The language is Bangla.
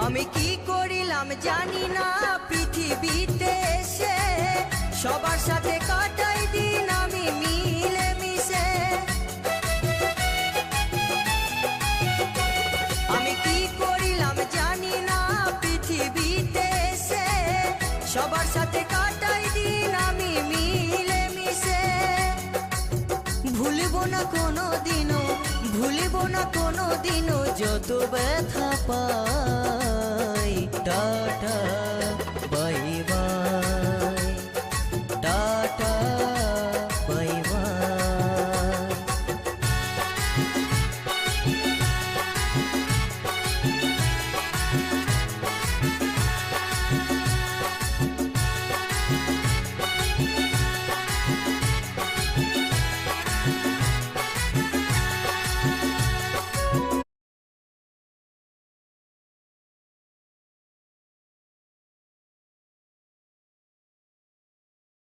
আমি কি করিলাম জানি না পৃথিবীতে এসে, সবার সাথে কাটাই দিন আমি মিলে মিশে। আমি কি করিলাম জানি না পৃথিবীতে এসে, সবার সাথে কাটাই দিন আমি মিলে মিশে। ভুলব না কোনো দিনও, ভুলব না কোনো দিনও যত ব্যথা পাই। টাটা।